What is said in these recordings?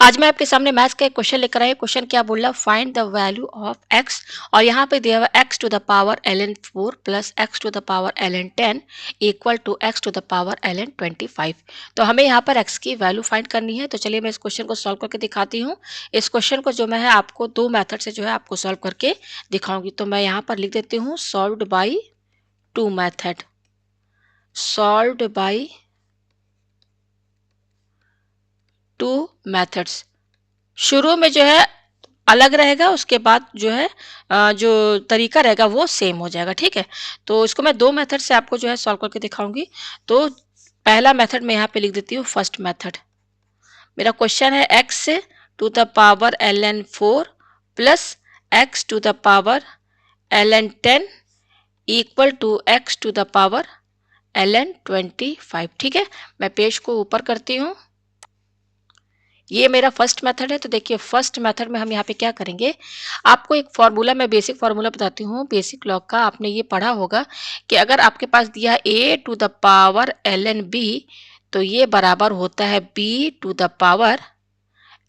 आज मैं आपके सामने मैथ्स का एक क्वेश्चन लेकर आई। क्वेश्चन क्या बोल रहा है, find the value of x और यहाँ पे दिया हुआ x to the power ln 4 plus x to the power ln 10 equal to x to the power ln 25। तो हमें यहाँ पर x की वैल्यू फाइंड करनी है। तो चलिए मैं इस क्वेश्चन को सॉल्व करके दिखाती हूँ। इस क्वेश्चन को जो मैं है आपको दो मेथड से जो है आपको सॉल्व करके दिखाऊंगी। तो मैं यहाँ पर लिख देती हूँ solved by two method, solved by two methods. शुरू में जो है अलग रहेगा, उसके बाद जो है जो तरीका रहेगा वो सेम हो जाएगा। ठीक है, तो इसको मैं दो मेथड से आपको जो है सॉल्व करके दिखाऊंगी। तो पहला मेथड मैं यहाँ पे लिख देती हूँ फर्स्ट मेथड। मेरा क्वेश्चन है x to the power ln 4 plus x to the power ln 10 equal to x to the power ln 25। ठीक है, मैं पेज को ऊपर करती हूँ। ये मेरा फर्स्ट मेथड है। तो देखिए फर्स्ट मेथड में हम यहाँ पे क्या करेंगे, आपको एक फार्मूला, मैं बेसिक फार्मूला बताती हूँ बेसिक लॉग का। आपने ये पढ़ा होगा कि अगर आपके पास दिया a to the power ln b तो ये बराबर होता है b to the power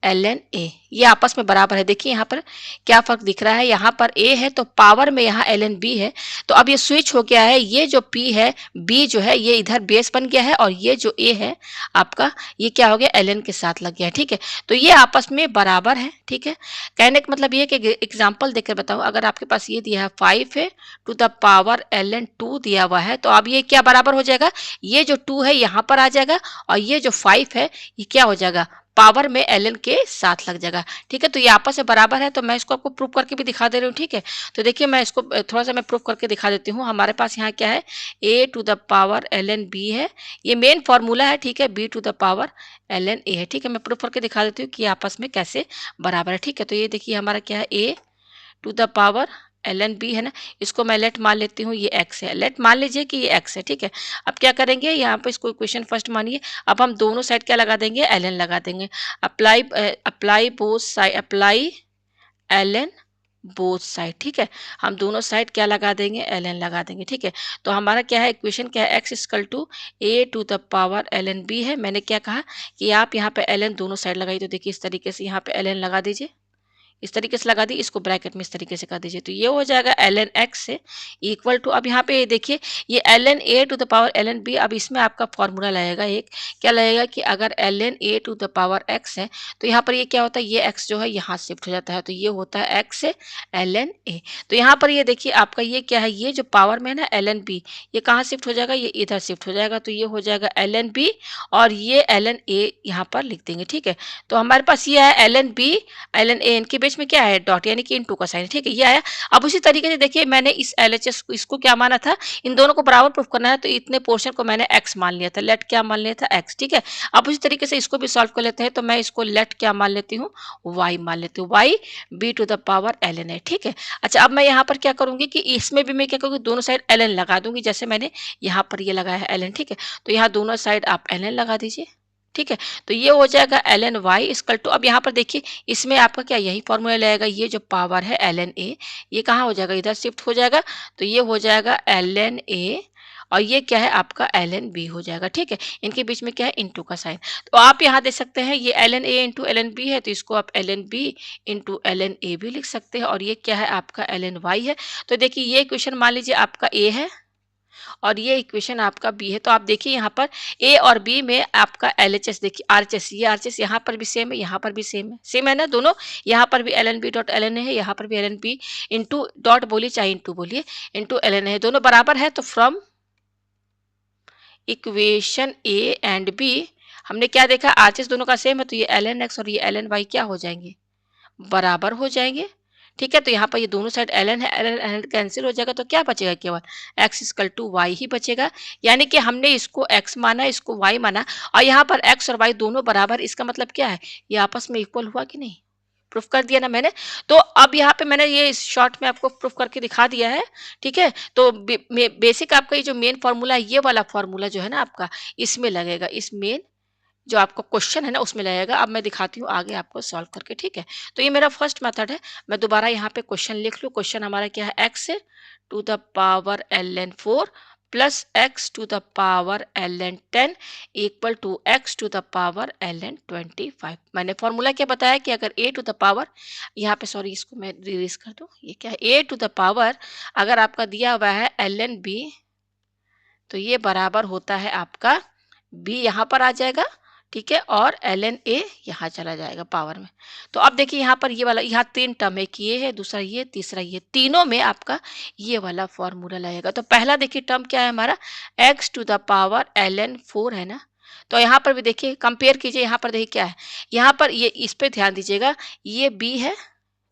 ln a। ये आपस में बराबर है। देखिए यहाँ पर क्या फर्क दिख रहा है, यहाँ पर a है तो पावर में यहाँ ln b है। तो अब ये स्विच हो गया है, ये जो p है, b जो है ये इधर बेस बन गया है और ये जो a है आपका ये क्या हो गया, ln के साथ लग गया है। ठीक है, तो ये आपस में बराबर है। ठीक है, कहने का मतलब ये है कि एग्जाम्पल देकर बताओ, अगर आपके पास ये दिया है 5 है टू द पावर ln 2 दिया हुआ है, तो अब ये क्या बराबर हो जाएगा, ये जो 2 है यहाँ पर आ जाएगा और ये जो 5 है ये क्या हो जाएगा, पावर में ln के साथ लग जाएगा। ठीक है, तो ये आपस में बराबर है। तो मैं इसको आपको प्रूफ करके भी दिखा दे रही हूँ। ठीक है, तो देखिए मैं इसको थोड़ा सा मैं प्रूफ करके दिखा देती हूँ। हमारे पास यहाँ क्या है, a to the power ln b है, ये मेन फॉर्मूला है। ठीक है, b to the power ln a है। ठीक है, मैं प्रूफ करके दिखा देती हूँ कि आपस में कैसे बराबर है। ठीक है, तो ये देखिए हमारा क्या है, a to the power ln b है ना, इसको मैं लेट मान लेती हूँ, ये x है। लेट मान लीजिए कि ये x है। ठीक है, अब क्या करेंगे, यहाँ पे इसको इक्वेशन फर्स्ट मानिए। अब हम दोनों साइड क्या लगा देंगे, ln लगा देंगे। Apply apply both side, apply ln both side. ठीक है, हम दोनों साइड क्या लगा देंगे, ln लगा देंगे। ठीक है, तो हमारा क्या है, इक्वेशन क्या है, x equal to a to the power ln b है। मैंने क्या कहा कि आप यहाँ पे ln दोनों साइड लगाइए। तो देखिए इस तरीके से यहाँ पे ln लगा दीजिए, इस तरीके से लगा दी, इसको ब्रैकेट में इस तरीके से कर दीजिए। तो ये हो जाएगा ln x से इक्वल टू, अब यहाँ पे देखिए ये ln a to the power ln b। अब इसमें आपका फॉर्मूला लगेगा, एक क्या लगेगा कि अगर ln a to the power x है तो यहाँ पर ये क्या होता है, ये x जो है यहाँ शिफ्ट हो जाता है, तो ये होता है x से ln a। तो यहाँ पर ये देखिए आपका ये क्या है, ये जो पावर में है ना ln b, ये कहाँ शिफ्ट हो जाएगा, ये इधर शिफ्ट हो जाएगा। तो ये हो जाएगा ln b और ये ln a यहाँ पर लिख देंगे। ठीक है, तो हमारे पास ये है ln b ln a, इनके बीच में क्या है, डॉट, यानी कि इनटू का साइन। ठीक है, ये आया। अब उसी तरीके से देखिए मैंने इस LHS को, इसको क्या माना था, इन दोनों को बराबर प्रूफ करना है, तो इतने पोर्शन को मैंने x मान लिया था, लेट क्या मान लिया था, x। ठीक है, अब उसी तरीके से इसको भी सॉल्व कर लेते हैं। तो मैं इसको लेट क्या मान लेती हूँ, y मान लेती हूँ, y b to the power ln है। ठीक है, अच्छा अब मैं यहाँ पर क्या करूंगी कि इसमें भी मैं क्या करूँगी, दोनों साइड ln लगा दूंगी, जैसे मैंने यहाँ पर ये लगाया है ln। ठीक है, तो यहाँ दोनों साइड आप ln लगा दीजिए। ठीक है, तो ये हो जाएगा ln y इक्वल टू, अब यहाँ पर देखिए इसमें आपका क्या यही फॉर्मूला लगेगा, ये जो पावर है ln a ये कहाँ हो जाएगा, इधर शिफ्ट हो जाएगा। तो ये हो जाएगा ln a और ये क्या है आपका ln b हो जाएगा। ठीक है, इनके बीच में क्या है, इनटू का साइन। तो आप यहाँ देख सकते हैं ये ln a into ln b है, तो इसको आप ln b into ln a भी लिख सकते हैं। और ये क्या है आपका ln y है। तो देखिए ये इक्वेशन मान लीजिए आपका a है और ये इक्वेशन आपका बी है। तो आप देखिए यहाँ पर ए और बी में आपका LHS देखिए, RHS, ये RHS यहाँ पर भी सेम है, यहाँ पर भी सेम है ना दोनों। यहाँ पर भी ln b डॉट ln है, यहाँ पर भी ln b इंटू डॉट बोलिए चाहे इंटू बोलिए, इंटू ln है, दोनों बराबर है। तो from equation A and B हमने क्या देखा, RHS दोनों का सेम है, तो ये ln x और ये ln y क्या हो जाएंगे, बराबर हो जाएंगे। ठीक है, तो यहाँ पर ये दोनों साइड ln है, ln कैंसिल हो जाएगा, तो क्या बचेगा, केवल x इक्वल टू वाई ही बचेगा। यानी कि हमने इसको x माना, इसको y माना, और यहाँ पर x और y दोनों बराबर, इसका मतलब क्या है, ये आपस में इक्वल हुआ कि नहीं, प्रूफ कर दिया ना मैंने। तो अब यहाँ पे मैंने ये शॉर्ट में आपको प्रूफ करके दिखा दिया है। ठीक है, तो बेसिक आपका ये जो मेन फॉर्मूला है, ये वाला फॉर्मूला जो है ना आपका, इसमें लगेगा, इस मेन जो आपका क्वेश्चन है ना उसमें लगेगा। अब मैं दिखाती हूँ आगे आपको सॉल्व करके। ठीक है, तो ये मेरा फर्स्ट मेथड है। मैं दोबारा यहाँ पे क्वेश्चन लिख लूँ। क्वेश्चन हमारा क्या है, x to the power ln 4 plus X to the power ln 10 equal to X to the power ln 25। मैंने फॉर्मूला क्या बताया कि अगर a टू द पावर, यहाँ पे सॉरी इसको मैं रिलीज कर दूं, ये क्या है, a टू द पावर अगर आपका दिया हुआ है ln b, तो ये बराबर होता है आपका b यहाँ पर आ जाएगा, ठीक है, और ln a यहाँ चला जाएगा पावर में। तो अब देखिए यहाँ पर ये वाला, यहाँ तीन टर्म है, कि ये है, दूसरा ये, तीसरा ये, तीनों में आपका ये वाला फॉर्मूला लगेगा। तो पहला देखिए टर्म क्या है हमारा, x to the power ln 4 है ना। तो यहाँ पर भी देखिए कंपेयर कीजिए, यहाँ पर देखिए क्या है, यहाँ पर ये इस पे ध्यान दीजिएगा, ये b है,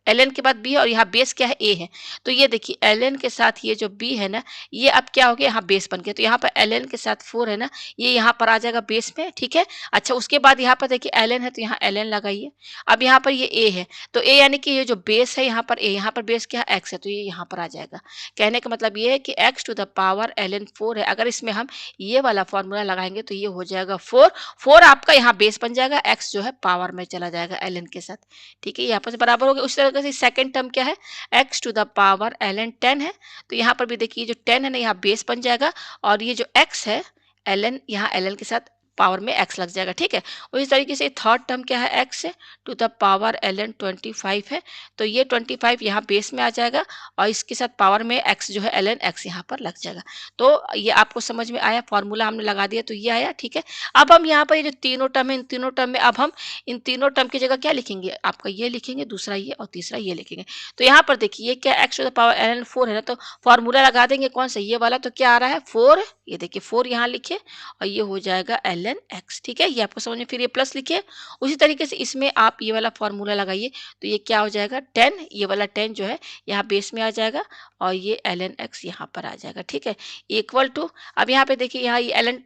ln के बाद b है, और यहाँ बेस क्या है, a है। तो ये देखिए ln के साथ ये जो b है ना, ये अब क्या हो गया, यहाँ बेस बन गया। तो यहाँ पर ln के साथ 4 है ना, ये यहाँ पर आ जाएगा बेस में, ठीक है। अच्छा उसके बाद यहाँ पर देखिए ln है, तो यहाँ ln लगाइए। अब यहाँ पर ये a है, तो a यानी कि ये जो बेस है यहाँ पर a, यहाँ पर बेस क्या है, x है, तो ये यहाँ पर आ जाएगा। कहने का मतलब ये है कि x to the power ln 4 है। अगर इसमें हम ये वाला फॉर्मूला लगाएंगे तो ये हो जाएगा 4 आपका यहाँ बेस बन जाएगा, x जो है पावर में चला जाएगा ln के साथ, ठीक है। यहाँ पर बराबर हो गया। उसी तरह से सेकंड टर्म क्या है, x to the power ln 10 है, तो यहाँ पर भी देखिए जो 10 है ना, यहाँ बेस बन जाएगा, और ये जो x है ln, यहाँ ln के साथ पावर में x लग जाएगा, ठीक है। उसी तरीके से थर्ड टर्म क्या है, x है टू द पावर ln 25 है, तो ये 25 यहाँ बेस में आ जाएगा, और इसके साथ पावर में x जो है ln x यहाँ पर लग जाएगा। तो ये आपको समझ में आया, फॉर्मूला हमने लगा दिया, तो ये आया, ठीक है। अब हम यहाँ पर ये जो तीनों टर्म है, इन तीनों टर्म में अब हम इन तीनों टर्म की जगह क्या लिखेंगे, आपका ये लिखेंगे, दूसरा ये, और तीसरा ये लिखेंगे। तो यहाँ पर देखिए ये क्या, x to the power ln 4 है ना, तो फॉर्मूला लगा देंगे कौन सा, ये वाला। तो क्या आ रहा है 4, ये देखिए 4 यहाँ लिखे, और ये हो जाएगा ln x, ठीक है। ये आपको समझ में, फिर ये प्लस लिखिए। उसी तरीके से इसमें आप ये वाला फॉर्मूला लगाइए, तो ये क्या हो जाएगा 10, ये वाला 10 जो है यहाँ बेस में आ जाएगा, और ये ln x यहाँ पर आ जाएगा, ठीक है, इक्वल टू। अब यहाँ पे देखिए यहाँ ये ln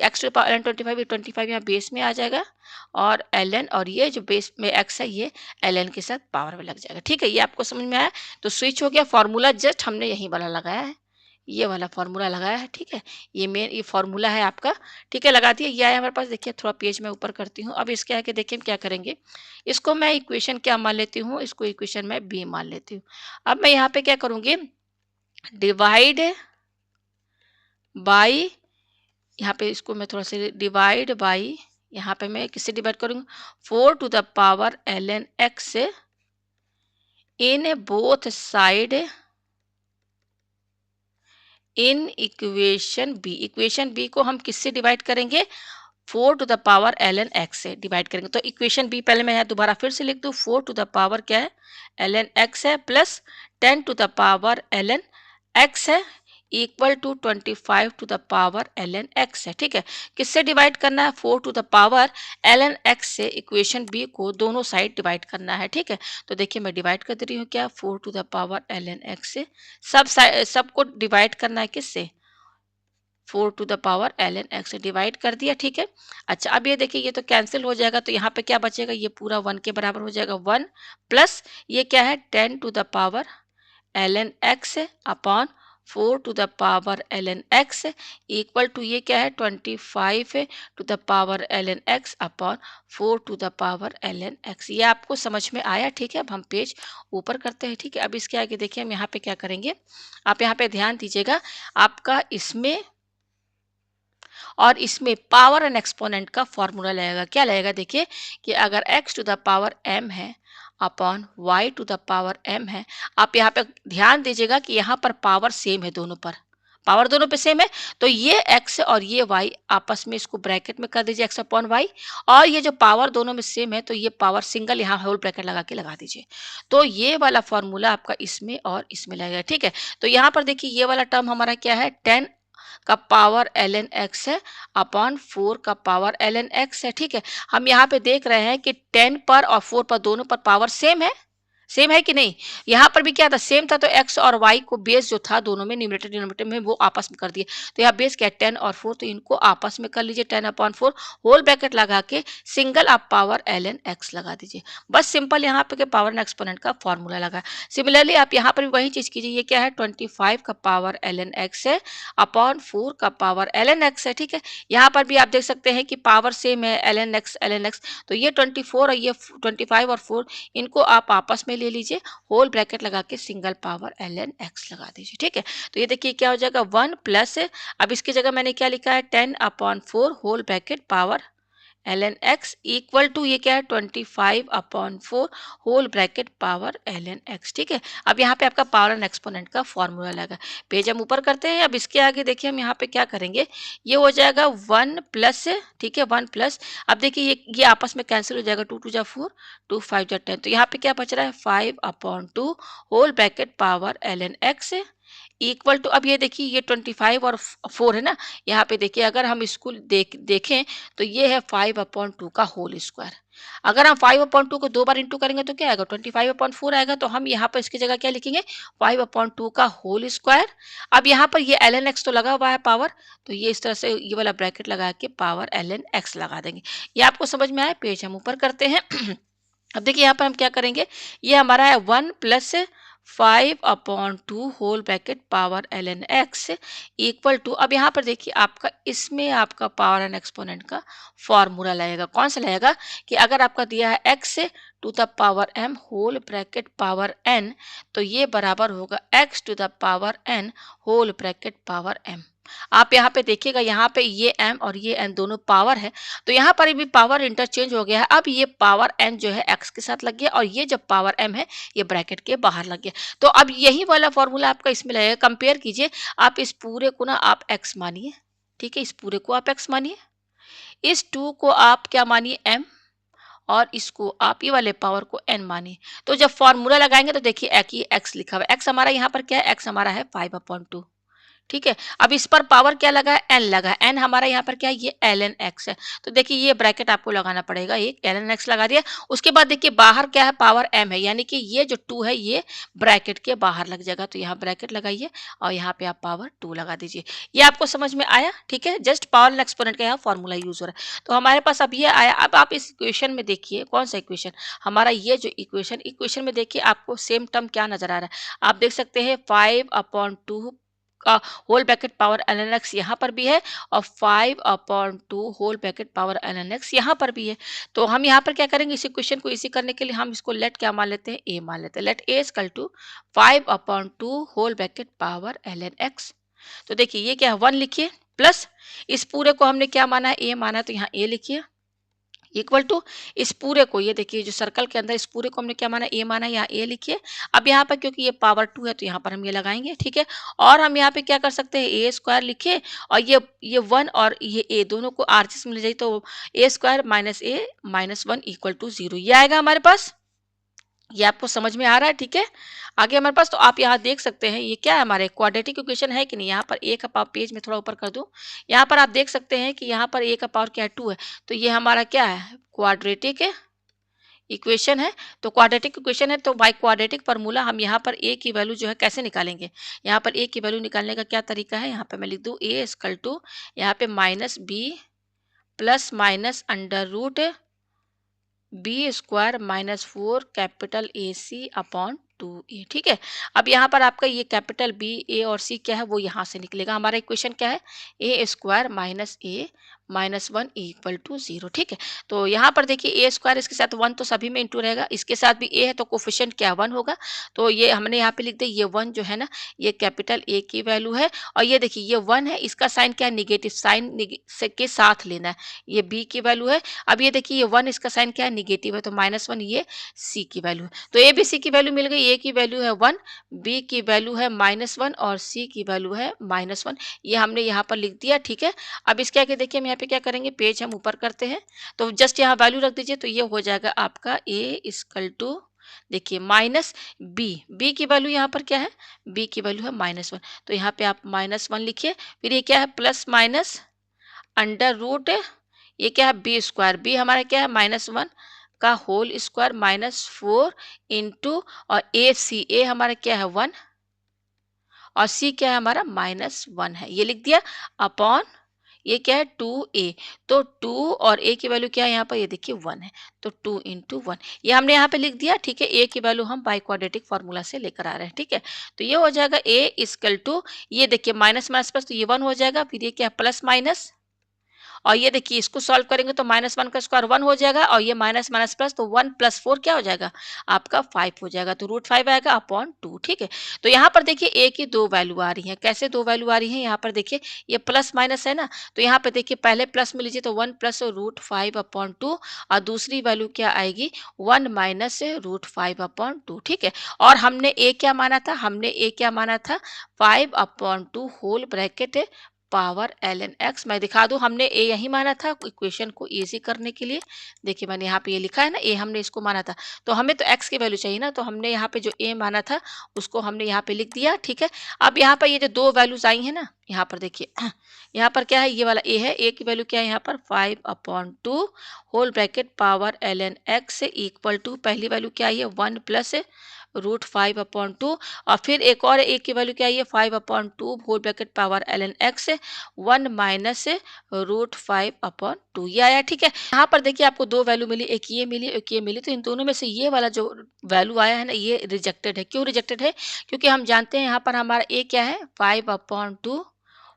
x to the power ln 25, ये 25 यहाँ बेस में आ जाएगा, और ln, और ये जो बेस में x है ये ln के साथ पावर में लग जाएगा, ठीक है। ये आपको समझ में आया। तो स्विच हो गया, फॉर्मूला जस्ट हमने यही वाला लगाया है, ये वाला फॉर्मूला लगाया है, ठीक है। ये मेन ये फॉर्मूला है आपका, ठीक है, लगा दिया। ये आया हमारे पास, देखिए थोड़ा पेज में ऊपर करती हूँ। अब इसके आगे देखिए हम क्या करेंगे, इसको मैं इक्वेशन क्या मान लेती हूँ, इसको इक्वेशन मैं बी मान लेती हूँ। अब मैं यहाँ पे क्या करूँगी, डिवाइड बाई, यहाँ पे इसको मैं थोड़ा सा डिवाइड बाई, यहाँ पे मैं किससे डिवाइड करूँगी, 4 to the power ln x से in both side in equation B. Equation B को हम किससे डिवाइड करेंगे, 4 to the power ln x से डिवाइड करेंगे। तो इक्वेशन बी पहले मैं यहाँ दोबारा फिर से लिख दूँ, 4 टू द पावर क्या है ln x है, plus 10 to the power ln x है, equal to 25 to the power ln x है, ठीक है। किससे डिवाइड करना है, 4 to the power ln x से इक्वेशन बी को दोनों साइड डिवाइड करना है, ठीक है। तो देखिए मैं डिवाइड कर दे रही हूँ क्या, 4 to the power ln x से सबको डिवाइड करना है किससे, 4 to the power ln x से डिवाइड कर दिया, ठीक है। अच्छा अब ये देखिए ये तो कैंसिल हो जाएगा, तो यहाँ पे क्या बचेगा, ये पूरा 1 के बराबर हो जाएगा, 1 प्लस ये क्या है 10 to the power ln x upon 4 to the power ln x equal to ये क्या है 25 to the power ln x upon 4 to the power ln x। ये आपको समझ में आया, ठीक है। अब हम पेज ऊपर करते हैं, ठीक है। अब इसके आगे देखिए हम यहाँ पे क्या करेंगे, आप यहाँ पे ध्यान दीजिएगा, आपका इसमें और इसमें पावर एंड एक्सपोनेंट का फॉर्मूला लगेगा। क्या लगेगा, देखिए कि अगर x to the power m है upon y to the power m है, आप यहाँ पे ध्यान दीजिएगा कि यहाँ पर पावर सेम है, दोनों पर पावर दोनों पे सेम है, तो ये x और ये y आपस में इसको ब्रैकेट में कर दीजिए x अपॉन वाई, और ये जो पावर दोनों में सेम है तो ये पावर सिंगल यहाँ होल ब्रैकेट लगा के लगा दीजिए। तो ये वाला फॉर्मूला आपका इसमें और इसमें लगेगा, ठीक है। तो यहाँ पर देखिए ये वाला टर्म हमारा क्या है, 10 का पावर ln x है अपॉन 4 का पावर ln x है, ठीक है। हम यहाँ पे देख रहे हैं कि 10 पर और 4 पर दोनों पर पावर सेम है कि नहीं, यहाँ पर भी क्या था, सेम था। तो x और y को बेस जो था दोनों में न्यूमरेटर डिनोमिनेटर में वो आपस में कर दिए। तो यहाँ बेस क्या है 10 और 4, तो इनको आपस में कर लीजिए, 10 अपॉन 4 होल ब्रैकेट लगा के सिंगल आप पावर ln x लगा दीजिए। बस सिंपल यहाँ पे पावर एंड एक्सपोनेंट का फॉर्मूला लगा। सिमिलरली आप यहाँ पर भी वही चीज कीजिए, ये क्या है 25 का पावर ln x है अपॉन 4 का पावर ln x है, ठीक है। यहाँ पर भी आप देख सकते हैं कि पावर सेम है ln x, तो ये 24 और ये 25 और 4 इनको आप आपस में ले लीजिए, होल ब्रैकेट लगा के सिंगल पावर ln x लगा दीजिए, ठीक है। तो ये देखिए क्या हो जाएगा 1 प्लस, अब इसकी जगह मैंने क्या लिखा है 10/4 whole bracket power ln x equal to ये क्या है 25/4 whole bracket power ln x, ठीक है। अब यहाँ पे आपका पावर एंड एक्सपोनेंट का फॉर्मूला लगा। पेज हम ऊपर करते हैं। अब इसके आगे देखिए हम यहाँ पे क्या करेंगे, ये हो जाएगा 1 प्लस, ठीक है 1 प्लस, अब देखिए ये आपस में कैंसिल हो जाएगा, 2 2 जा 4, 2 5 जा 10, तो यहाँ पे क्या बच रहा है 5/2 whole bracket power ln x equal to, अब ये देखिए ये 25 और 4 है ना, यहाँ पे देखिए अगर हम इसको देखें तो ये है 5/2 का होल स्क्वायर। अगर हम 5/2 को 2 बार इंटू करेंगे तो क्या आएगा 25/4 आएगा, तो हम यहाँ पर इसकी जगह क्या लिखेंगे 5/2 का होल स्क्वायर। अब यहाँ पर ये ln x तो लगा हुआ है पावर, तो ये इस तरह से ये वाला ब्रैकेट लगा के पावर ln x लगा देंगे। ये आपको समझ में आया। पेज हम ऊपर करते हैं। अब देखिए यहाँ पर हम क्या करेंगे, ये हमारा है 1 plus 5/2 whole bracket power ln x equal to, अब यहाँ पर देखिए आपका इसमें आपका पावर एंड एक्सपोनेंट का फॉर्मूला लगेगा। कौन सा लगेगा कि अगर आपका दिया है x to the power m whole bracket power n, तो ये बराबर होगा x to the power n whole bracket power m। आप यहाँ पे देखिएगा, यहाँ पे ये m और ये n दोनों पावर है, तो यहाँ पर भी पावर इंटरचेंज हो गया है। अब ये पावर n जो है x के साथ लग गया और ये जब पावर m है ये ब्रैकेट के बाहर लग गया। तो अब यही वाला फॉर्मूला आपका इसमें लगेगा। कंपेयर कीजिए, आप इस पूरे को ना आप x मानिए, ठीक है, इस पूरे को आप x मानिए, इस 2 को आप क्या मानिए m, और इसको आप ये वाले पावर को n मानिए। तो जब फॉर्मूला लगाएंगे तो देखिए x लिखा हुआ है, x हमारा यहाँ पर क्या है, x हमारा है 5/2, ठीक है। अब इस पर पावर क्या लगा है n लगा है, n हमारा यहाँ पर क्या है ये ln x है, तो देखिए ये ब्रैकेट आपको लगाना पड़ेगा, एक ln x लगा दिया। उसके बाद देखिए बाहर क्या है पावर m है, यानी कि ये जो 2 है ये ब्रैकेट के बाहर लग जाएगा, तो यहाँ ब्रैकेट लगाइए और यहाँ पे आप पावर 2 लगा दीजिए। ये आपको समझ में आया, ठीक है। जस्ट पावर एंड एक्सपोनेंट का यहाँ फॉर्मूला यूज हो रहा है। तो हमारे पास अब ये आया। अब आप इस इक्वेशन में देखिए, कौन सा इक्वेशन हमारा, ये जो इक्वेशन में देखिए आपको सेम टर्म क्या नजर आ रहा है। आप देख सकते हैं 5/2 का whole bracket power ln x यहाँ पर भी है और 5/2 whole bracket power ln x यहाँ पर भी है। तो हम यहाँ पर क्या करेंगे, इस इक्वेशन को इसी करने के लिए हम इसको लेट क्या मान लेते हैं, a मान लेते हैं। Let a equal to 5/2 whole bracket power ln x। तो देखिए ये क्या है 1 लिखिए, प्लस इस पूरे को हमने क्या माना है a माना है, तो यहाँ a लिखिए इक्वल टू इस पूरे को, ये देखिए जो सर्कल के अंदर इस पूरे को हमने क्या माना ए माना, यहाँ ए लिखिए। अब यहाँ पर क्योंकि ये पावर 2 है तो यहाँ पर हम ये लगाएंगे, ठीक है। और हम यहाँ पे क्या कर सकते हैं ए स्क्वायर लिखिए, और ये 1 और ये ए दोनों को आरसीएस में ले जाइए, तो a square minus a minus 1 equal to 0 ये आएगा हमारे पास। ये आपको समझ में आ रहा है, ठीक है। आगे हमारे पास, तो आप यहाँ देख सकते हैं ये क्या है, हमारे क्वाड्रेटिक इक्वेशन है कि नहीं। यहाँ पर ए का पावर, पेज में थोड़ा ऊपर कर दूं, यहाँ पर आप देख सकते हैं कि यहाँ पर ए का पावर क्या है 2 है, तो ये हमारा क्या है क्वाड्रेटिक इक्वेशन है। तो क्वाड्रेटिक इक्वेशन है, तो बाय क्वाड्रेटिक फार्मूला हम यहाँ पर ए की वैल्यू जो है कैसे निकालेंगे। यहाँ पर ए की वैल्यू निकालने का क्या तरीका है, यहाँ पर मैं लिख दूँ ए इक्वल टू यहाँ पे minus B plus minus under root B square minus 4 capital A C upon 2a, ठीक है। अब यहाँ पर आपका ये कैपिटल बी ए और सी क्या है वो यहाँ से निकलेगा। हमारा इक्वेशन क्या है a square minus a minus 1 equal to 0, ठीक है। तो यहाँ पर देखिए ए स्क्वायर इसके साथ 1 तो सभी में इंटू रहेगा, इसके साथ भी ए है तो कोफिशिएंट क्या 1 होगा, तो ये हमने यहाँ पे लिख दिया ये 1 जो है ना ये कैपिटल ए की वैल्यू है। और ये देखिए ये 1 है, इसका साइन क्या है निगेटिव साइन के साथ लेना है, ये बी की वैल्यू है। अब ये देखिए ये 1 इसका साइन क्या है निगेटिव है, तो माइनस 1 ये सी की वैल्यू है। तो ए बी सी की वैल्यू मिल गई, ए की वैल्यू है 1, बी की वैल्यू है माइनस 1 और सी की वैल्यू है माइनस 1, ये हमने यहाँ पर लिख दिया, ठीक है। अब इसके आगे देखिए हम यहाँ पे क्या करेंगे, पेज हम ऊपर करते हैं, तो जस्ट यहाँ वैल्यू रख दीजिए, तो ये हो जाएगा आपका ए इक्वल टू देखिए माइनस बी की वैल्यू यहाँ पर क्या है, बी की वैल्यू है माइनस 1, तो यहाँ पे आप माइनस 1 लिखिए। फिर ये क्या है प्लस माइनस अंडर रूट ये क्या है बी स्क्वायर, बी हमारा क्या है माइनस 1 का होल स्क्वायर माइनस 4 इंटू और ए हमारा क्या है 1 और सी क्या है हमारा माइनस 1 है, ये लिख दिया अपॉन ये क्या है 2a, तो 2 और a की वैल्यू क्या है यहाँ पर ये देखिए 1 है, तो 2 इंटू 1 ये हमने यहाँ पे लिख दिया, ठीक है। a की वैल्यू हम बाय क्वाड्रेटिक फार्मूला से लेकर आ रहे हैं, ठीक है। तो ये हो जाएगा a इक्वल टू ये देखिए माइनस माइनस प्लस, तो ये 1 हो जाएगा, फिर ये क्या है प्लस माइनस और ये देखिए इसको सॉल्व करेंगे तो -1 का स्क्वायर 1 हो जाएगा और ये माइनस माइनस प्लस तो 1 + 4 क्या हो जाएगा? आपका 5 हो जाएगा। तो √5 आएगा अपॉन 2, ठीक है? तो यहाँ पर देखिए a की 2 वैल्यू आ रही हैं। कैसे 2 वैल्यू आ रही हैं? यहाँ पर देखिए ये प्लस माइनस है ना, तो यहाँ पे देखिए पहले प्लस में लीजिए तो 1 + √5 अपॉन 2 और दूसरी वैल्यू क्या आएगी? 1 माइनस √5 अपॉन 2, ठीक है? और हमने a क्या माना था? हमने a क्या माना था? 5 upon 2 whole bracket power ln x। मैं दिखा दूं, हमने a यही माना था इक्वेशन को इजी करने के लिए। देखिए मैंने यहाँ पे ये लिखा है ना, a हमने इसको माना था, तो हमें तो x की वैल्यू चाहिए ना, तो हमने यहाँ पे जो a माना था उसको हमने यहाँ पे लिख दिया, ठीक है? अब यहाँ पर ये जो दो वैल्यूज आई है ना, यहाँ पर देखिए यहाँ पर क्या है, ये वाला a है, a की वैल्यू क्या है यहाँ पर 5 upon 2 whole bracket power ln x equal to पहली वैल्यू क्या आई है 1 प्लस √5 अपॉन 2 और फिर एक और a की वैल्यू क्या आई है 5 upon 2 whole bracket power ln x 1 minus √5 upon 2 ये आया, ठीक है? यहाँ पर देखिए आपको दो वैल्यू मिली, एक ये मिली एक ये मिली, तो इन दोनों में से ये वाला जो वैल्यू आया है ना ये रिजेक्टेड है। क्यों रिजेक्टेड है? क्योंकि हम जानते हैं यहाँ पर हमारा a क्या है 5 upon 2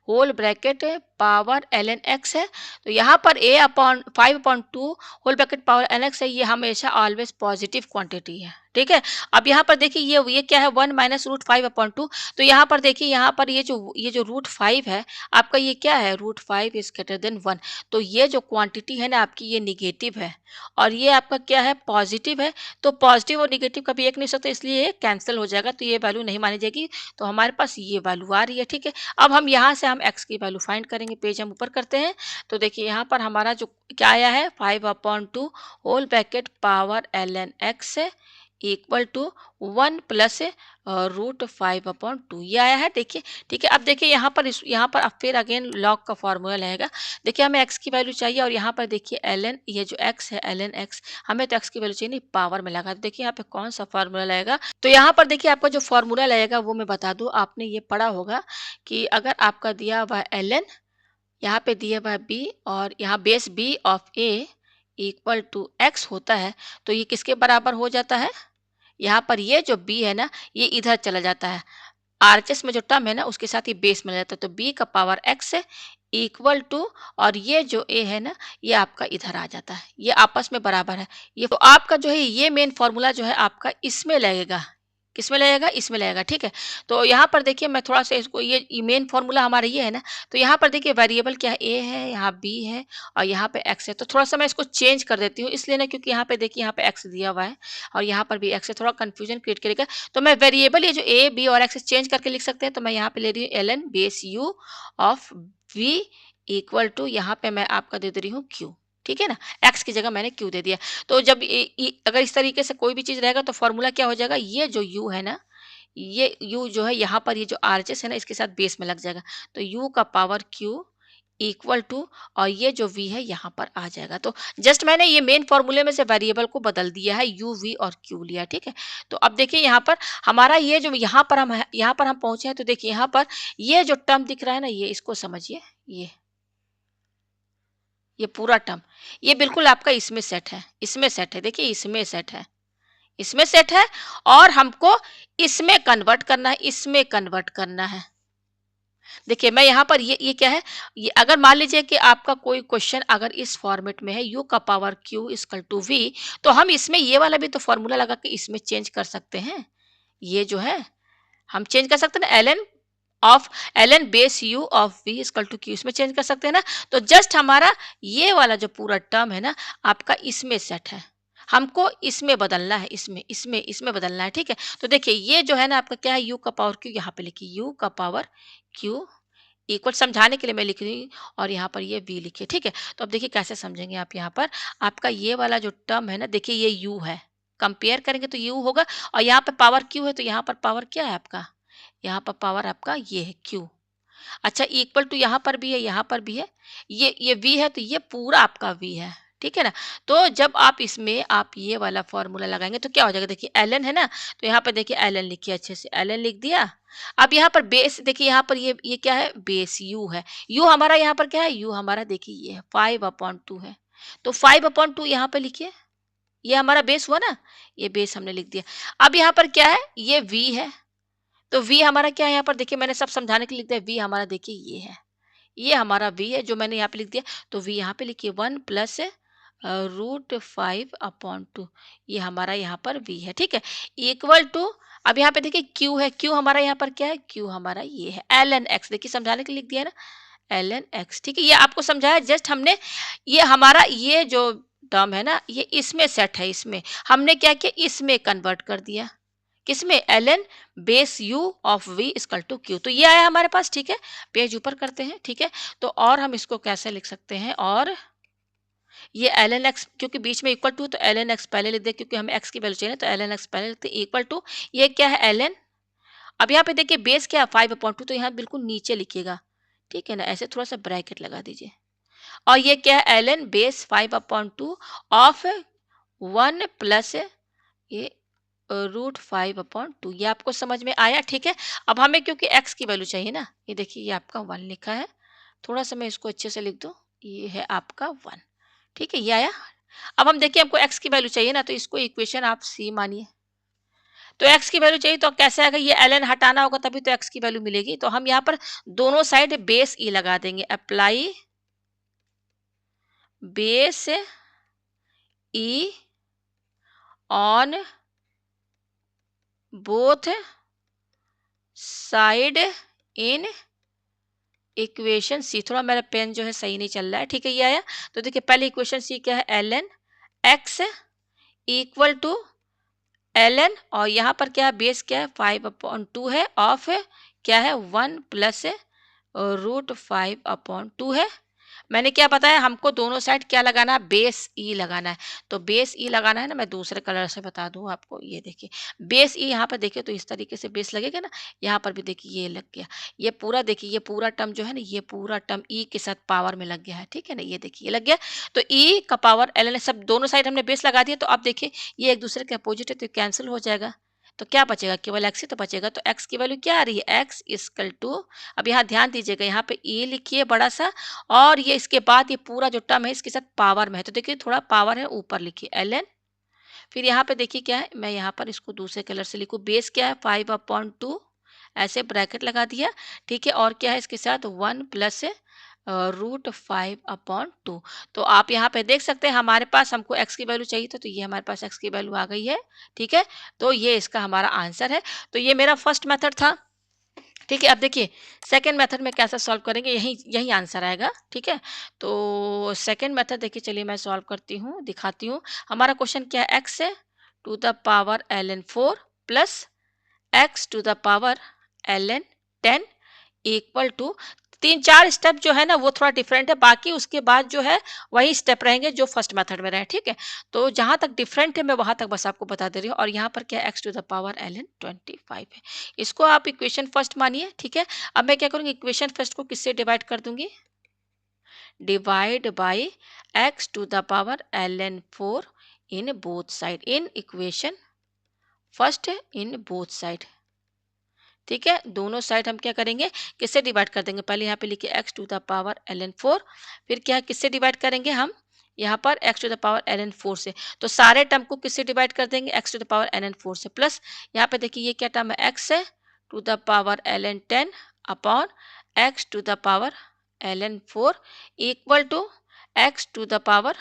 whole bracket power ln x है, तो यहाँ पर a upon 5 upon 2 whole bracket power ln x है, ये हमेशा ऑलवेज पॉजिटिव क्वांटिटी है, ठीक है? अब यहाँ पर देखिए ये क्या है 1 माइनस √5 अपॉन 2, तो यहाँ पर देखिए यहाँ पर ये जो √5 है आपका, ये क्या है √5 इज ग्रेटर देन 1, तो ये जो क्वांटिटी है ना आपकी ये निगेटिव है और ये आपका क्या है पॉजिटिव है, तो पॉजिटिव और निगेटिव कभी एक नहीं सकते, इसलिए ये कैंसिल हो जाएगा, तो ये वैल्यू नहीं मानी जाएगी। तो हमारे पास ये वैल्यू आ रही है, ठीक है? अब हम यहाँ से हम x की वैल्यू फाइंड करेंगे, पेज हम ऊपर करते हैं, तो देखिए यहाँ पर हमारा जो क्या आया है 5 upon 2 whole bracket power ln x equal to 1 plus √5 upon 2 ये आया है, देखिए, ठीक है? अब देखिए यहाँ पर अब फिर अगेन लॉग का फॉर्मूला लगेगा। देखिए हमें x की वैल्यू चाहिए और यहाँ पर देखिए ln ये जो x है ln x, हमें तो x की वैल्यू चाहिए नहीं, पावर में लगा, तो देखिए यहाँ पे कौन सा फॉर्मूला लगेगा, तो यहाँ पर देखिए आपका जो फॉर्मूला लगेगा वो मैं बता दूं, आपने ये पढ़ा होगा कि अगर आपका दिया हुआ ln, यहाँ पे दिया हुआ b और यहाँ base b of a equal to x होता है, तो ये किसके बराबर हो जाता है? यहाँ पर ये जो b है ना ये इधर चला जाता है, आरएचएस में जो टर्म है ना उसके साथ ये बेस में जाता है, तो b का पावर x है इक्वल टू और ये जो a है ना ये आपका इधर आ जाता है, ये आपस में बराबर है। ये तो आपका जो है ये मेन फॉर्मूला जो है आपका इसमें लगेगा, किसमें लगेगा? इसमें लगेगा, ठीक है? तो यहाँ पर देखिए मैं थोड़ा सा इसको ये मेन फॉर्मूला हमारा ये है ना, तो यहाँ पर देखिए वेरिएबल क्या है a है, यहाँ b है और यहाँ पे x है, तो थोड़ा सा मैं इसको चेंज कर देती हूँ, इसलिए ना क्योंकि यहाँ पे देखिए यहाँ पे x दिया हुआ है और यहाँ पर भी x है, थोड़ा कंफ्यूजन क्रिएट करेगा, तो मैं वेरिएबल ये जो a b और x चेंज करके लिख सकते हैं, तो मैं यहाँ पे ले रही हूँ ln base u of v equal to यहाँ पे मैं आपका दे रही हूँ q, ठीक है ना? x की जगह मैंने q दे दिया। तो जब अगर इस तरीके से कोई भी चीज रहेगा तो फॉर्मूला क्या हो जाएगा, ये जो u है ना, ये u जो है यहाँ पर ये जो आरएचएस है ना इसके साथ बेस में लग जाएगा, तो u का पावर q इक्वल टू और ये जो v है यहाँ पर आ जाएगा। तो जस्ट मैंने ये मेन फॉर्मूले में से वेरिएबल को बदल दिया है, u v और q लिया, ठीक है? तो अब देखिए यहाँ पर हमारा ये जो यहाँ पर हम पहुंचे हैं, तो देखिए यहाँ पर ये जो टर्म दिख रहा है ना, ये इसको समझिए, ये पूरा टर्म ये बिल्कुल आपका इसमें सेट है, इसमें सेट है, देखिए इसमें सेट है, इसमें सेट है और हमको इसमें कन्वर्ट करना है, इसमें कन्वर्ट करना है। देखिए मैं यहाँ पर ये क्या है, ये अगर मान लीजिए कि आपका कोई क्वेश्चन अगर इस फॉर्मेट में है u का power q equal to v, तो हम इसमें ये वाला भी तो फॉर्मूला लगा के इसमें चेंज कर सकते हैं, ये जो है हम चेंज कर सकते हैं ना, ln base u of v equal to q, इसमें चेंज कर सकते हैं ना। तो जस्ट हमारा ये वाला जो पूरा टर्म है ना आपका इसमें सेट है, हमको इसमें बदलना है, इसमें बदलना है, ठीक है? तो देखिए ये जो है ना आपका क्या है, u का पावर q, यहाँ पे लिखिए u का पावर q इक्वल, समझाने के लिए मैं लिख रही हूँ और यहाँ पर ये v लिखिए, ठीक है? तो अब देखिए कैसे समझेंगे आप, यहाँ पर आपका ये वाला जो टर्म है ना, देखिए ये u है, कंपेयर करेंगे तो u होगा और यहाँ पे पावर q है, तो यहाँ पर पावर क्या है आपका, यहाँ पर पावर आपका ये है q। अच्छा इक्वल टू यहाँ पर भी है, यहाँ पर भी है, ये v है, तो ये पूरा आपका v है, ठीक है ना? तो जब आप इसमें आप ये वाला फॉर्मूला लगाएंगे तो क्या हो जाएगा, देखिए ln है ना, तो यहाँ पर देखिए ln लिखिए, अच्छे से ln लिख दिया। अब यहाँ पर बेस देखिए, यहाँ पर ये क्या है, बेस u है, u हमारा यहाँ पर क्या है, u हमारा देखिए ये 5 अपॉन 2 है, तो 5 अपॉन 2 यहाँ पे लिखिए, ये हमारा बेस हुआ ना, ये बेस हमने लिख दिया। अब यहाँ पर क्या है, ये v है, तो v हमारा क्या है, यहाँ पर देखिए मैंने सब समझाने के लिए लिख दिया, v हमारा देखिए ये है, ये हमारा v है जो मैंने यहाँ पे लिख दिया। तो v यहाँ पे लिखिए 1 प्लस √5/2, ये हमारा यहाँ पर v है, ठीक है। इक्वल टू, अब यहाँ पे देखिए q है, q हमारा यहाँ पर क्या है, q हमारा ये है ln x, देखिए समझाने के लिए लिख दिया है ना, ln x, ठीक है। ये आपको समझाया, जस्ट हमने ये हमारा ये जो टर्म है ना, ये इसमें सेट है, इसमें हमने क्या किया, इसमें कन्वर्ट कर दिया, किसमें, ln base u of v equal to q। तो ये आया हमारे पास, ठीक है। पेज ऊपर करते हैं, ठीक है। तो और हम इसको कैसे लिख सकते हैं, और ये ln x, क्योंकि बीच में इक्वल टू, तो ln x पहले लिख दे, क्योंकि हमें x की वैल्यू चाहिए, तो ln x पहले लिखते हैं, इक्वल टू, ये क्या है ln, अब यहाँ पे देखिए बेस क्या है 5/2, तो यहाँ बिल्कुल नीचे लिखिएगा, ठीक है ना, ऐसे थोड़ा सा ब्रैकेट लगा दीजिए। और ये क्या है ln बेस 5/2 ऑफ 1 प्लस ये √5/2, ये आपको समझ में आया, ठीक है। अब हमें क्योंकि x की वैल्यू चाहिए ना, ये देखिए ये आपका 1 लिखा है, थोड़ा सा मैं इसको अच्छे से लिख दूं, ये है आपका 1, ठीक है, ये आया। अब हम देखिए हमको x की वैल्यू चाहिए ना, तो इसको इक्वेशन आप सी मानिए। तो x की वैल्यू चाहिए तो कैसे आएगा, ये ln हटाना होगा तभी तो x की वैल्यू मिलेगी। तो हम यहाँ पर दोनों साइड बेस e लगा देंगे, apply base e on both side in equation C. थोड़ा मेरा पेन जो है सही नहीं चल रहा है, ठीक है, ये आया। तो देखिए पहले इक्वेशन सी क्या है, ln x equal to ln, और यहाँ पर क्या है, बेस क्या है 5/2 है, ऑफ क्या है 1 प्लस √5/2 है। मैंने क्या बताया, हमको दोनों साइड क्या लगाना है, बेस ई लगाना है। तो बेस ई लगाना है ना, मैं दूसरे कलर से बता दूं आपको, ये देखिए बेस ई, यहाँ पर देखिए तो इस तरीके से बेस लगेगा ना, यहाँ पर भी देखिए ये लग गया, ये पूरा देखिए, ये पूरा टर्म जो है ना, ये पूरा टर्म ई के साथ पावर में लग गया है, ठीक है ना, ये देखिए ये लग गया। तो ई का पावर ln, सब दोनों साइड हमने बेस लगा दिया, तो अब देखिए ये एक दूसरे के अपोजिट है, तो कैंसिल हो जाएगा। तो क्या बचेगा, केवल x ही तो बचेगा। तो x की वैल्यू क्या आ रही है, x इक्वल टू, अब यहाँ ध्यान दीजिएगा, यहाँ पे e लिखिए बड़ा सा, और ये इसके बाद ये पूरा जो टर्म है इसके साथ पावर में है, तो देखिए थोड़ा पावर है, ऊपर लिखिए ln। फिर यहाँ पे देखिए क्या है, मैं यहाँ पर इसको दूसरे कलर से लिखूँ, बेस क्या है 5/2, ऐसे ब्रैकेट लगा दिया, ठीक है। और क्या है इसके साथ 1 प्लस √5/2। तो आप यहाँ पे देख सकते हैं हमारे पास, हमको x की वैल्यू चाहिए था, तो ये हमारे पास x की वैल्यू आ गई है, ठीक है। तो ये इसका हमारा आंसर है। तो ये मेरा फर्स्ट मेथड था, ठीक है। अब देखिए सेकंड मेथड में कैसे सॉल्व करेंगे, यही यही आंसर आएगा, ठीक है। तो सेकंड मेथड देखिए, चलिए मैं सॉल्व करती हूँ, दिखाती हूँ। हमारा क्वेश्चन क्या है, x है to the power ln4 plus x to the power ln10 equal to, तीन चार स्टेप जो है ना वो थोड़ा डिफरेंट है, बाकी उसके बाद जो है वही स्टेप रहेंगे जो फर्स्ट मेथड में रहे, ठीक है। तो जहां तक डिफरेंट है मैं वहां तक बस आपको बता दे रही हूँ। और यहाँ पर क्या x to the power ln25 है, इसको आप इक्वेशन फर्स्ट मानिए, ठीक है। अब मैं क्या करूँगी, इक्वेशन फर्स्ट को किससे डिवाइड कर दूंगी, divide by x to the power ln4 in both side, in equation first in both side, ठीक है। दोनों साइड हम क्या करेंगे, किससे डिवाइड कर देंगे, पहले यहाँ पे लिखिए x to the power ln4, फिर क्या किससे डिवाइड करेंगे हम, यहाँ पर x to the power ln4 से। तो सारे टर्म को किससे डिवाइड कर देंगे, x to the power ln4 से, प्लस यहाँ पे देखिए ये क्या टर्म है, x है to the power ln10 upon x to the power ln4 equal to x to the power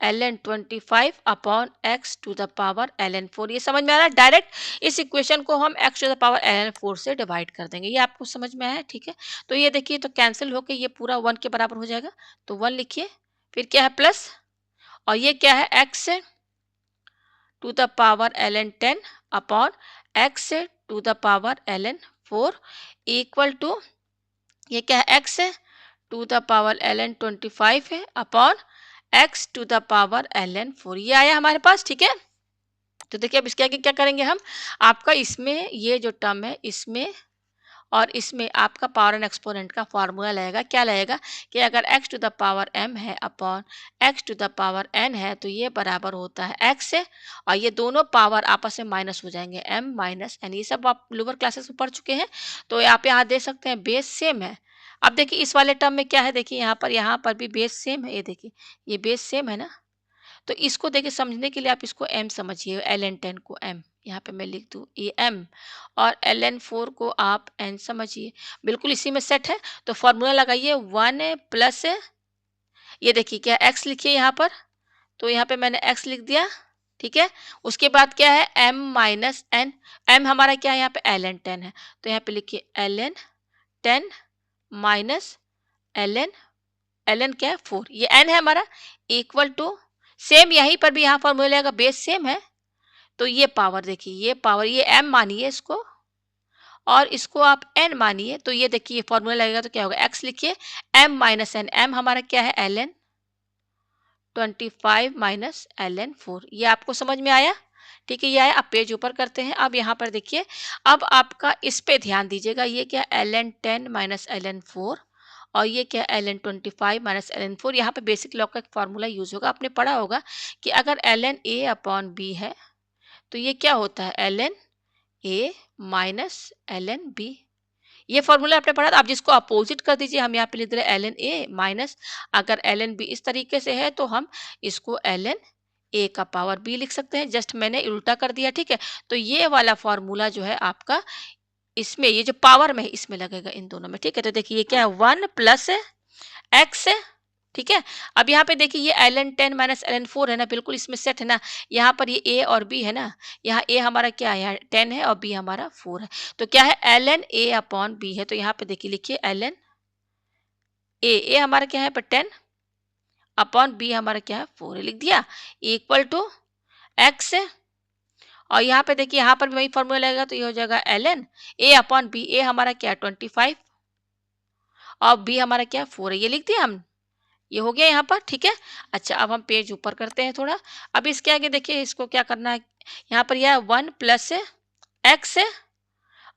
ln25 upon x to the power ln4। ये समझ में आ रहा है, डायरेक्ट इस इक्वेशन को हम x to the power ln4 से डिवाइड कर देंगे, ये आपको समझ में आया, ठीक है। तो ये देखिए तो कैंसिल होकर ये पूरा 1 के बराबर हो जाएगा, तो 1 लिखिए, फिर क्या है प्लस, और ये क्या है x to the power ln10 upon x to the power ln4 equal to, ये क्या है x to the power ln25 है upon x to the power ln4, ये आया हमारे पास, ठीक है। तो देखिए अब इसके आगे क्या करेंगे हम, आपका इसमें ये जो टर्म है इसमें और इसमें आपका पावर एंड एक्सपोनेंट का फार्मूला लगेगा, क्या लगेगा कि अगर x to the power m है upon x to the power n है, तो ये बराबर होता है x से, और ये दोनों पावर आपस में माइनस हो जाएंगे, m माइनस n, ये सब आप लोअर क्लासेस में पढ़ चुके हैं। तो आप यहाँ देख सकते हैं बेस सेम है। अब देखिए इस वाले टर्म में क्या है, देखिए यहाँ पर भी बेस सेम है, ये देखिए ये बेस सेम है ना, तो इसको देखिए समझने के लिए आप इसको m समझिए, ln 10 को m, यहाँ पे मैं लिख दूँ ये m, और ln 4 को आप n समझिए। बिल्कुल इसी में सेट है, तो फॉर्मूला लगाइए 1 प्लस, ये देखिए क्या x लिखिए यहाँ पर, तो यहाँ पे मैंने x लिख दिया, ठीक है। उसके बाद क्या है m माइनस n, m हमारा क्या है यहाँ पे ln 10 है, तो यहाँ पे लिखिए ln 10 माइनस ln क्या है 4, ये n है हमारा, इक्वल टू, सेम यहीं पर भी यहाँ फॉर्मूला लगेगा, बेस सेम है, तो ये पावर देखिए, ये पावर, ये m मानिए इसको, और इसको आप n मानिए, तो ये देखिए फॉर्मूला लगेगा तो क्या होगा, x लिखिए m माइनस n, m हमारा क्या है ln 25 माइनस ln 4, ये आपको समझ में आया, ठीक है। ये आया, अब पेज ऊपर करते हैं। अब यहाँ पर देखिए, अब आपका इस पे ध्यान दीजिएगा, ये क्या ln 10 माइनस ln 4, और ये क्या ln 25 माइनस ln 4, यहाँ पे बेसिक लॉ का एक फार्मूला यूज होगा, आपने पढ़ा होगा कि अगर ln a/b है तो ये क्या होता है ln a minus ln b, ये फॉर्मूला आपने पढ़ा था। आप जिसको अपोजिट कर दीजिए, हम यहाँ पे लिख दे रहे ln a माइनस, अगर ln b इस तरीके से है तो हम इसको ln a का पावर b लिख सकते हैं, जस्ट मैंने उल्टा कर दिया, ठीक है। तो ये वाला फॉर्मूला जो है आपका, इसमें ये जो पावर में है इसमें लगेगा, इन दोनों में, ठीक है। तो देखिए ये क्या है 1 प्लस x, ठीक है। अब यहाँ पे देखिए ये ln 10 माइनस ln 4 है ना, बिल्कुल इसमें सेट है ना, यहाँ पर ये a और b है ना, यहाँ a हमारा क्या है, यहाँ 10 है और b हमारा 4 है, तो क्या है ln a/b है, तो यहाँ पे देखिए लिखिए ln a हमारा क्या है पर 10 अपॉन b हमारा क्या है 4 है, लिख दिया, इक्वल टू x, और यहाँ पे देखिए यहाँ पर भी वही फॉर्मूला लगेगा, तो ये हो जाएगा ln a/b, a हमारा क्या है 25 और b हमारा क्या है 4 है, ये लिख दिया हम, ये हो गया यहाँ पर, ठीक है। अच्छा, अब हम पेज ऊपर करते हैं थोड़ा। अब इसके आगे देखिए इसको क्या करना है, यहाँ पर यह 1 प्लस x है,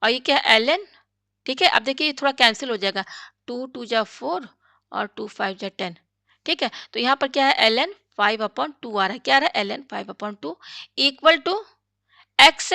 और ये क्या है ln, ठीक है। अब देखिए ये थोड़ा कैंसिल हो जाएगा, 2 2 जा 4 और 2 5 जा 10, ठीक है। तो यहाँ पर क्या है ln 5/2 आ रहा है, क्या आ रहा है ln 5/2 equal to x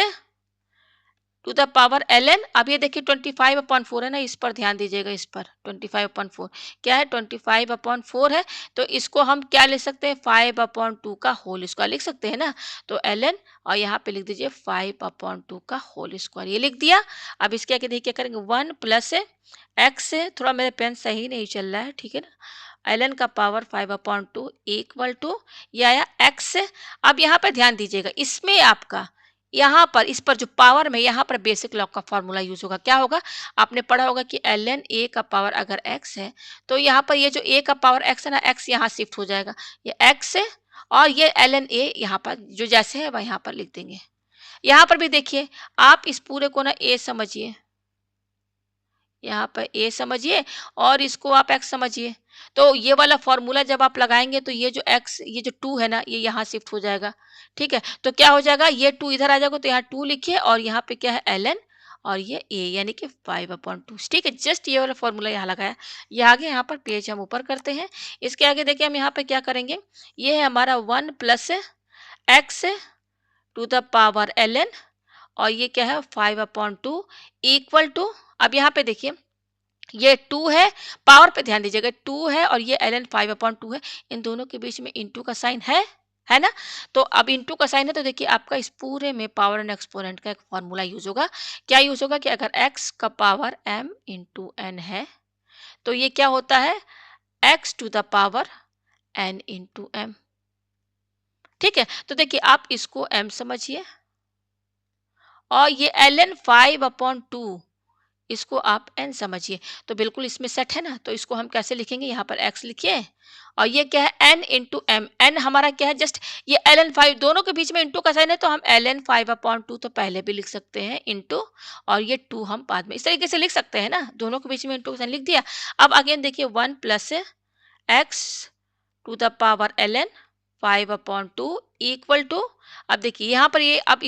to the power ln, अब ये देखिए 25/4 है ना, इस पर ध्यान दीजिएगा, इस पर 25/4 क्या है 25/4 है, तो इसको हम क्या लिख सकते हैं 5/2 का होल स्क्वायर लिख सकते हैं ना, तो ln, और यहाँ पे लिख दीजिए 5/2 का होल स्क्वायर, ये लिख दिया। अब इसके आगे देखिए क्या करेंगे 1 प्लस x, थोड़ा मेरे पेन सही नहीं चल रहा है, ठीक है ना, ln का पावर 5/2 इक्वल टू, ये आया x। अब यहाँ पे ध्यान दीजिएगा, इसमें आपका यहाँ पर इस पर जो पावर में, यहाँ पर बेसिक लॉ का फॉर्मूला यूज होगा, क्या होगा, आपने पढ़ा होगा कि ln a का पावर अगर x है, तो यहाँ पर ये जो a का पावर x है ना, x यहाँ शिफ्ट हो जाएगा, ये x है, और ये ln a यहाँ पर जो जैसे है वह यहाँ पर लिख देंगे। यहाँ पर भी देखिए, आप इस पूरे को ना a समझिए, यहाँ पर a समझिए, और इसको आप x समझिए, तो ये वाला फॉर्मूला जब आप लगाएंगे तो ये जो x, ये जो 2 है ना, ये यहाँ शिफ्ट हो जाएगा, ठीक है। तो क्या हो जाएगा, ये 2 इधर आ जाएगा, तो यहाँ 2 लिखिए, और यहाँ पे क्या है ln, और ये a यानी कि 5/2, ठीक है। जस्ट ये वाला फॉर्मूला यहाँ लगाया, ये आगे यहाँ पर पेज हम ऊपर करते हैं। इसके आगे देखिए हम यहाँ पे क्या करेंगे, ये है हमारा 1 plus x to the power ln, और ये क्या है 5/2 इक्वल टू, अब यहाँ पे देखिए ये 2 है, पावर पे ध्यान दीजिएगा, 2 है और ये ln 5/2 है, इन दोनों के बीच में इंटू का साइन है ना। तो अब इंटू का साइन है, तो देखिए आपका इस पूरे में पावर एंड एक्सपोनेंट का एक फॉर्मूला यूज होगा, क्या यूज होगा कि अगर x का पावर m इंटू n है, तो ये क्या होता है x to the power n into m, ठीक है। तो देखिए आप इसको m समझिए, और ये ln 5/2 इसको आप n समझिए, तो बिल्कुल इसमें सेट है ना, तो इसको हम कैसे लिखेंगे, यहाँ पर x लिखिए, और ये क्या है n इंटू m, n हमारा क्या है जस्ट ये ln 5, दोनों के बीच में इंटू का साइन है, तो हम ln 5/2 तो पहले भी लिख सकते हैं इंटू, और ये 2 हम बाद में इस तरीके से लिख सकते हैं ना, दोनों के बीच में इंटू का साइन लिख दिया। अब अगेन देखिए 1 plus x to the power ln 5/2 equal to, अब देखिए यहाँ पर ये, अब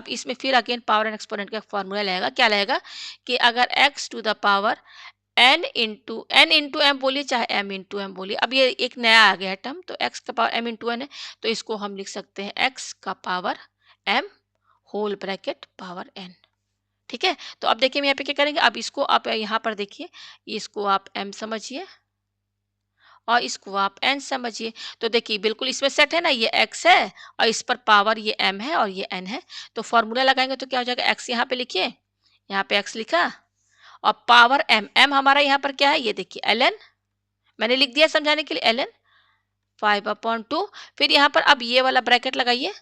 इसमें फिर अगेन पावर एंड एक्सपोनेंट का फॉर्मूला लगेगा, क्या लगेगा कि अगर x to the power n into m बोलिए चाहे m इंटू m बोलिए, अब ये एक नया आ गया है टर्म, तो x का पावर m इंटू n है, तो इसको हम लिख सकते हैं x का power m whole bracket power n, ठीक है। तो अब देखिए हम यहाँ पे क्या करेंगे, अब इसको आप यहाँ पर देखिए, इसको आप m समझिए, और इसको आप n समझिए। तो देखिए बिल्कुल इसमें सेट है ना, ये x है और इस पर पावर ये m है और ये n है। तो फॉर्मूला लगाएंगे तो क्या हो जाएगा, x यहाँ पे लिखिए, यहाँ पे x लिखा और पावर m, m हमारा यहाँ पर क्या है, ये देखिए ln, मैंने लिख दिया समझाने के लिए, ln 5/2। फिर यहाँ पर अब ये वाला ब्रैकेट लगाइए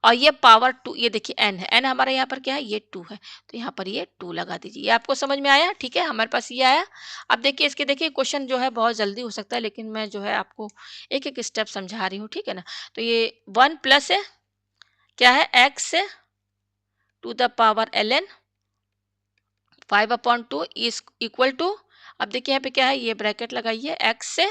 और ये पावर 2, ये देखिए n है, n हमारा यहाँ पर क्या है, ये 2 है, तो यहाँ पर ये 2 लगा दीजिए। ये आपको समझ में आया, ठीक है, हमारे पास ये आया। अब देखिए इसके, देखिए क्वेश्चन जो है बहुत जल्दी हो सकता है, लेकिन मैं जो है आपको एक एक स्टेप समझा रही हूँ, ठीक है ना। तो ये 1 प्लस है, क्या है, x to the power ln 5/2 is equal to, अब देखिए यहाँ पे क्या है, ये ब्रैकेट लगाइए x से,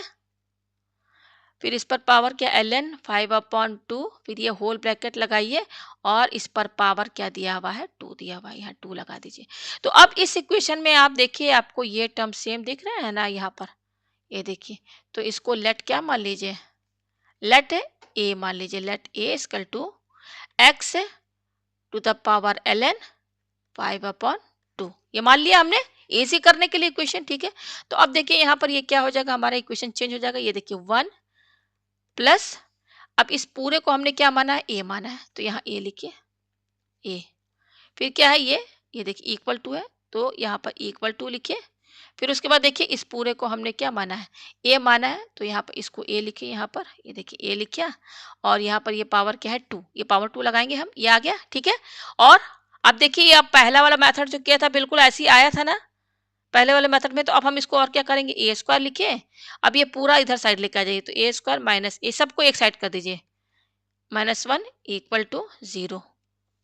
फिर इस पर पावर क्या, ln 5/2, फिर ये होल ब्रैकेट लगाइए और इस पर पावर क्या दिया हुआ है, 2 दिया हुआ है, यहाँ 2 लगा दीजिए। तो अब इस इक्वेशन में आप देखिए आपको ये टर्म सेम दिख रहा है ना यहाँ पर, ये देखिए। तो इसको लेट क्या मान लीजिए, लेट a मान लीजिए, let a equal to x to the power ln 5/2, ये मान लिया हमने इजी करने के लिए इक्वेशन, ठीक है। तो अब देखिए यहाँ पर ये क्या हो जाएगा, हमारा इक्वेशन चेंज हो जाएगा। ये देखिए 1 प्लस, अब इस पूरे को हमने क्या माना है, a माना है, तो यहाँ a लिखिए, a, फिर क्या है ये देखिए इक्वल टू है, तो यहाँ पर इक्वल टू लिखिए। फिर उसके बाद देखिए इस पूरे को हमने क्या माना है, a माना है, तो यहाँ पर इसको a लिखिए, यहाँ पर ये देखिए a लिखिए और यहाँ पर ये पावर क्या है 2, ये पावर 2 लगाएंगे हम, ये आ गया, ठीक है। और अब देखिए अब पहला वाला मेथड जो किया था बिल्कुल ऐसे ही आया था ना पहले वाले मेथड में, तो अब हम इसको और क्या करेंगे, ए स्क्वायर लिखिए, अब ये पूरा इधर साइड लेकर आ जाइए, तो ए स्क्वायर माइनस ए, सबको एक साइड कर दीजिए, -1 इक्वल टू 0,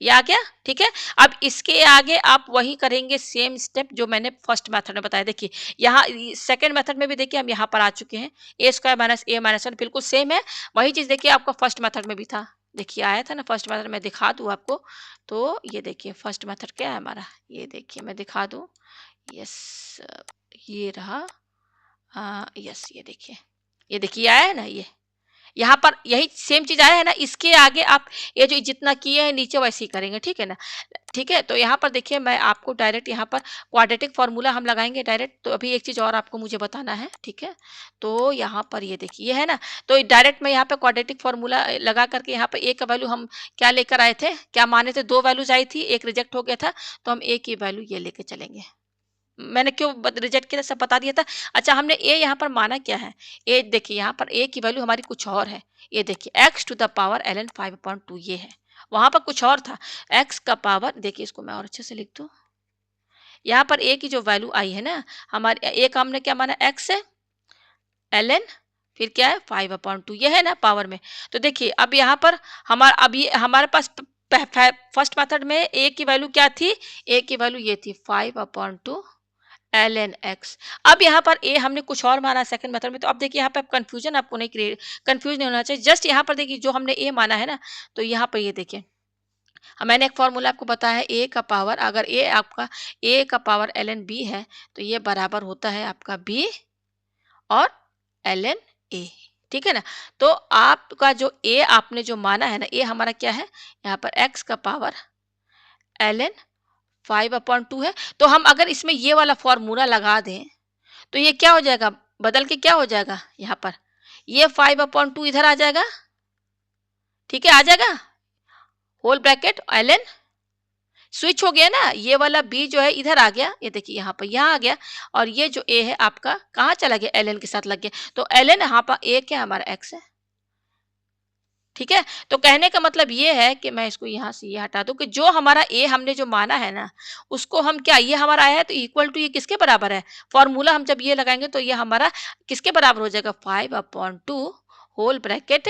ये आ गया, ठीक है। अब इसके आगे आप वही करेंगे सेम स्टेप जो मैंने फर्स्ट मेथड में बताया। देखिए यहाँ सेकंड मेथड में भी देखिए हम यहाँ पर आ चुके हैं, ए स्क्वायर माइनस ए माइनस 1 बिल्कुल सेम है, वही चीज देखिए आपका फर्स्ट मेथड में भी था, देखिए आया था ना फर्स्ट मेथड में, दिखा दूँ आपको। तो ये देखिए फर्स्ट मेथड क्या है हमारा, ये देखिए मैं दिखा दूँ, यस ये रहा, यस ये देखिए आया है ना, ये यहाँ पर यही सेम चीज आया है ना, इसके आगे आप ये जो जितना किए हैं नीचे वैसे ही करेंगे, ठीक है ना, ठीक है। तो यहाँ पर देखिए मैं आपको डायरेक्ट यहाँ पर क्वाड्रेटिक फार्मूला हम लगाएंगे डायरेक्ट। तो अभी एक चीज और आपको मुझे बताना है, ठीक है। तो यहाँ पर ये देखिए ये है ना, तो डायरेक्ट मैं यहाँ पे क्वाड्रेटिक फार्मूला लगा करके यहाँ पे ए का वैल्यू हम क्या लेकर आए थे, क्या माने थे, 2 वैल्यूज आई थी, एक रिजेक्ट हो गया था, तो हम ए की वैल्यू ये लेके चलेंगे। मैंने क्यों रिजेक्ट किया था सब बता दिया था। अच्छा हमने ए यहाँ पर माना क्या है, ए देखिए यहाँ पर ए की वैल्यू हमारी कुछ और है, ये देखिए x to the power ln 5/2 ये है, वहां पर कुछ और था, x का पावर, देखिए इसको मैं और अच्छे से लिख दूं, यहाँ पर a की जो वैल्यू आई है ना, हमारे ए का हमने क्या माना, x है ln, फिर क्या है 5/2 ये है ना पावर में। तो देखिए अब यहाँ पर हमारा, अब ये हमारे पास फर्स्ट मेथड में a की वैल्यू क्या थी, a की वैल्यू ये थी 5/2 ln x। अब यहाँ पर a हमने कुछ और माना सेकंड मेथड में, तो अब देखिए यहाँ पे अब कंफ्यूजन आपको नहीं क्रिएट, कंफ्यूज नहीं होना चाहिए, जस्ट यहाँ पर देखिए जो हमने a माना है ना, तो यहाँ पर ये देखिए मैंने एक फॉर्मूला आपको बताया है, a का पावर, अगर a आपका a का पावर ln b है, तो ये बराबर होता है आपका b और ln a, ठीक है ना। तो आपका जो a आपने जो माना है ना, a हमारा क्या है, यहाँ पर x का पावर ln 5/2 है। तो हम अगर इसमें ये वाला फॉर्मूला लगा दें तो ये क्या हो जाएगा, बदल के क्या हो जाएगा, यहाँ पर ये 5/2 इधर आ जाएगा, ठीक है, आ जाएगा होल ब्रैकेट ln, स्विच हो गया ना, ये वाला b जो है इधर आ गया, ये देखिए यहाँ पर यहाँ आ गया, और ये जो a है आपका कहाँ चला गया, ln के साथ लग गया, तो ln यहाँ पर a क्या हमारा x है, ठीक है। तो कहने का मतलब ये है कि मैं इसको यहाँ से ये हटा दूं कि जो हमारा a हमने जो माना है ना, उसको हम क्या, ये हमारा आया है तो इक्वल टू ये किसके बराबर है, फॉर्मूला हम जब ये लगाएंगे तो ये हमारा किसके बराबर हो जाएगा, 5/2 होल ब्रैकेट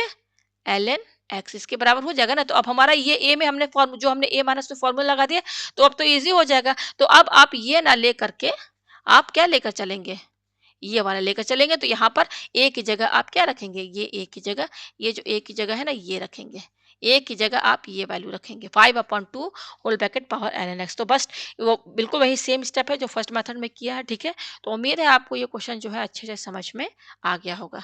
ln x, इसके बराबर हो जाएगा ना। तो अब हमारा ये a में हमने फॉर्म जो हमने a माना उसमें फॉर्मूला लगा दिया, तो अब तो ईजी हो जाएगा। तो अब आप ये ना ले करके आप क्या लेकर चलेंगे, ये वाला लेकर चलेंगे, तो यहाँ पर a की जगह आप क्या रखेंगे, ये a की जगह, ये जो a की जगह है ना ये रखेंगे, a की जगह आप ये वैल्यू रखेंगे 5/2 whole bracket power ln x। तो बस वो बिल्कुल वही सेम स्टेप है जो फर्स्ट मेथड में किया है, ठीक है। तो उम्मीद है आपको ये क्वेश्चन जो है अच्छे से समझ में आ गया होगा।